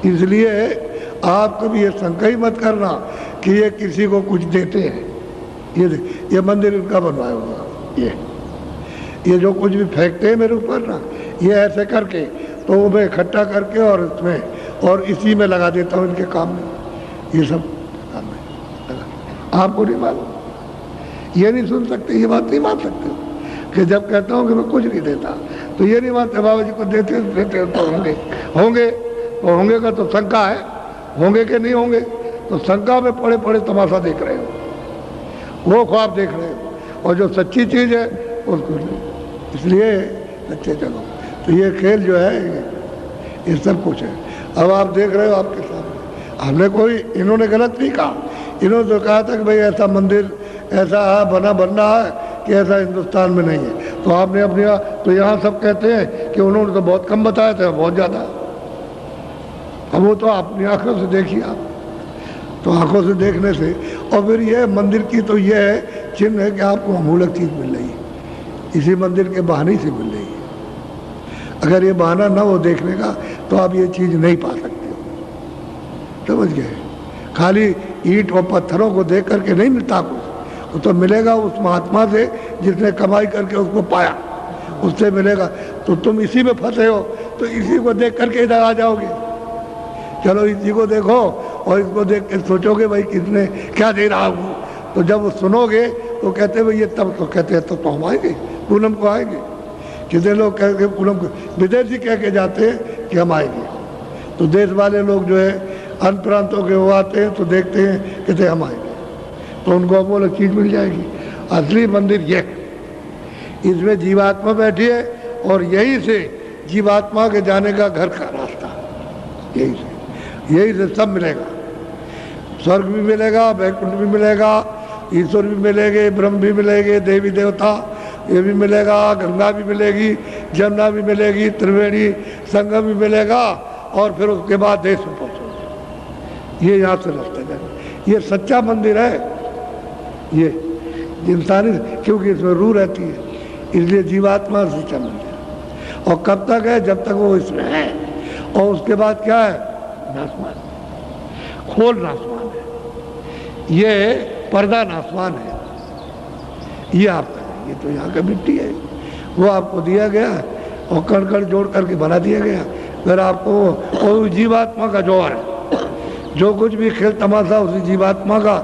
इसलिए आप कभी ये शंका ही मत करना कि ये किसी को कुछ देते हैं। ये मंदिर इनका बनवाया होगा, ये जो कुछ भी फेंकते हैं मेरे ऊपर ना, ये ऐसे करके तो वो मैं इकट्ठा करके और इसमें और इसी में लगा देता हूँ इनके काम में। ये सब काम है, आपको नहीं मालूम, ये नहीं सुन सकते, ये बात नहीं मान सकते कि जब कहता हूँ कि मैं कुछ नहीं देता तो ये नहीं मानते बाबा जी को देते तो होंगे का तो शंका है, होंगे कि नहीं होंगे, तो शंका में पड़े पड़े तमाशा देख रहे हो, वो ख्वाब देख रहे हो, और जो सच्ची चीज़ है उसको नहीं। इसलिए अच्छे चलो, तो ये खेल जो है ये सब कुछ है। अब आप देख रहे हो आपके सामने, हमने कोई, इन्होंने गलत नहीं कहा, इन्होंने तो कहा था कि भाई ऐसा मंदिर ऐसा बन रहा है कि ऐसा हिंदुस्तान में नहीं है, तो आपने अपने, तो यहाँ सब कहते हैं कि उन्होंने तो बहुत कम बताया था, बहुत ज़्यादा। अब वो तो अपनी आंखों से देखिए आप, तो आंखों से देखने से, और फिर ये मंदिर की तो ये है चिन्ह है कि आपको अमूलक चीज़ मिल रही है, इसी मंदिर के बहाने से मिल रही है। अगर ये बहाना ना हो देखने का तो आप ये चीज़ नहीं पा सकते हो, समझ गए। खाली ईंट और पत्थरों को देख करके नहीं मिलता कुछ, वो तो मिलेगा उस महात्मा से जिसने कमाई करके उसको पाया, उससे मिलेगा। तो तुम इसी में फंसे हो तो इसी को देख करके इधर आ जाओगे। चलो इसी को देखो और इसको देख के सोचोगे भाई किसने क्या दे रहा हूँ, तो जब वो सुनोगे तो कहते भाई ये, तब तो कहते हैं तो हम आएंगे, पूनम को आएंगे। कितने लोग कह के पूनम को, विदेशी कह के जाते हैं कि हम आएंगे, तो देश वाले लोग जो है अन्य प्रांतों के वो आते हैं तो देखते हैं कहते हम आएंगे, तो उनको अमूलक चीज़ मिल जाएगी। असली मंदिर ये, इसमें जीवात्मा बैठी है और यही से जीवात्मा के जाने का घर का रास्ता, यही से सब मिलेगा। स्वर्ग भी मिलेगा, वैकुंठ भी मिलेगा, ईश्वर भी मिलेंगे, ब्रह्म भी मिलेंगे, देवी देवता ये भी मिलेगा, गंगा भी मिलेगी, जमुना भी मिलेगी, त्रिवेणी संगम भी मिलेगा, और फिर उसके बाद देश में पहुँचोगे। ये यहाँ से रास्ता जाएगा, ये सच्चा मंदिर है, ये इंसानी, क्योंकि इसमें रूह रहती है, इसलिए जीवात्मा सच्चा मंदिर। और कब तक है? जब तक वो इसमें है, और उसके बाद क्या है? नासमान, खोल नासमान है, ये पर्दा नासमान है, ये आपका, ये तो यहाँ का मिट्टी है, वो आपको दिया गया और कण कण जोड़ करके बना दिया गया। फिर आपको और जीवात्मा का जौहर है, जो कुछ भी खेल तमाशा उसी जीवात्मा का।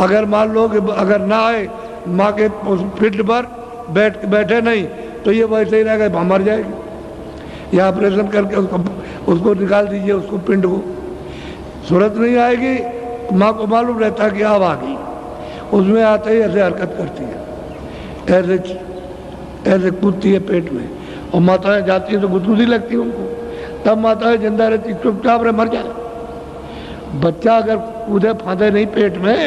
अगर मान लो कि अगर ना आए माँ के पिंड पर बैठे नहीं तो ये वैसे ही रहेगा, मर जाएगी। या ऑपरेशन करके उसको निकाल दीजिए, उसको पिंड को, सूरत नहीं आएगी, माँ को मालूम रहता कि अब आ गई, उसमें आते ही ऐसे हरकत करती है, ऐसे कूदती है पेट में, और माताएं जाती है तो गुदगुदी लगती है उनको, तब माताएं जिंदा रहती, चुपचाप रहे, मर जाए। बच्चा अगर कूदे फांदे नहीं पेट में,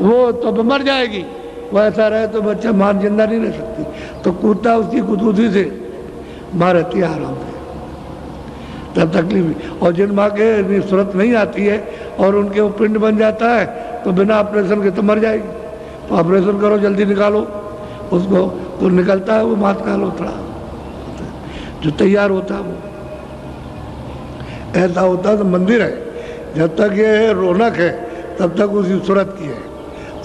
वो तो मर जाएगी, वो ऐसा रहे तो बच्चा माँ जिंदा नहीं रह सकती, तो कूदता उसकी गुदगुदी से माँ रहती है आराम से, तब तकलीफ। और जिन माँ के सूरत नहीं आती है और उनके वो पिंड बन जाता है तो बिना ऑपरेशन के तो मर जाएगी, तो ऑपरेशन करो, जल्दी निकालो उसको, तो निकलता है वो मात का लोथड़ा जो तैयार होता है, वो ऐसा होता है। तो मंदिर है, जब तक ये रौनक है तब तक उसी सूरत की है,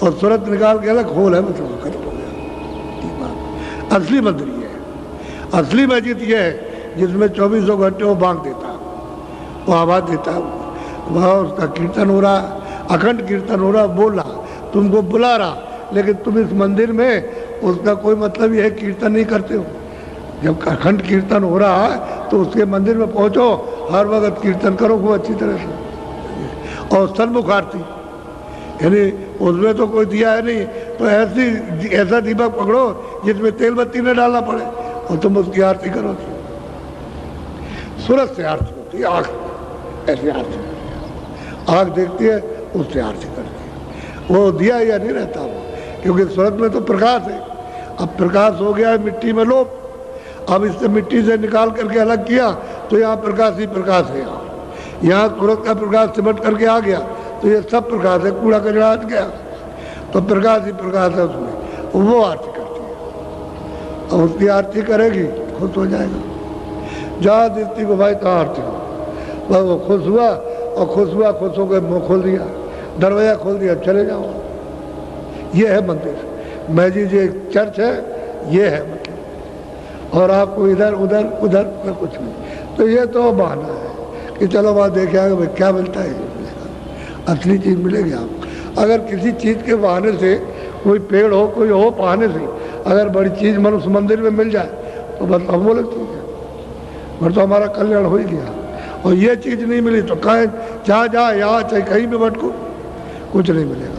और सूरत निकाल के अलग खोल है, मतलब खत्म हो गया। असली मंदिर ये है, असली मस्जिद ये है जिसमें 24 घंटे वो बांग देता है, वो आवाज़ देता है, वहाँ उसका कीर्तन हो रहा, अखंड कीर्तन हो रहा, बोल रहा, तुमको बुला रहा, लेकिन तुम इस मंदिर में उसका कोई मतलब ये है कीर्तन नहीं करते हो। जब अखंड कीर्तन हो रहा है तो उसके मंदिर में पहुंचो, हर वक्त कीर्तन करो खूब अच्छी तरह से। और सन्मुख आरती, यानी उसमें तो कोई दिया है नहीं, तो ऐसा दीपक पकड़ो जिसमें तेल बत्ती न डालना पड़े, और तुम उसकी आरती करो। सूरज से आरती होती है, आँख ऐसी आरती करती है, आँख देखती है उससे आरती करती है, वो दिया या नहीं रहता वो, क्योंकि सूरज में तो प्रकाश है। अब प्रकाश हो गया है मिट्टी में लोप, अब इससे मिट्टी से निकाल करके अलग किया तो यहाँ प्रकाश ही प्रकाश है। यहाँ सूरज का प्रकाश सिमट करके आ गया तो ये सब प्रकाश है, कूड़ा कचरा हट गया तो प्रकाश ही प्रकाश है उसमें, वो आरती करती है। और उसकी आरती करेगी खुश हो जाएगा, जहाँ दृष्टि को भाई तहाँ आरती हो, वह वो खुश हुआ और खुश हुआ, खुश होकर मुँह खोल दिया, दरवाजा खोल दिया, चले जाओ। ये है मंदिर, मैजी जी चर्च है, ये है मतलब। और आपको इधर उधर उधर में कुछ नहीं। तो ये तो बहाना है कि चलो वहाँ देखे आगे भाई क्या मिलता है, असली चीज़ मिलेगी आपको। अगर किसी चीज़ के बहाने से, कोई पेड़ हो, कोई हो, बहाने से अगर बड़ी चीज़ मन उस मंदिर में मिल जाए तो बस हम बोले ठीक है, फिर तो हमारा कल्याण हो ही गया। और ये चीज़ नहीं मिली तो कहें जहाँ यहाँ चाहे कहीं भी भटको, कुछ नहीं मिलेगा।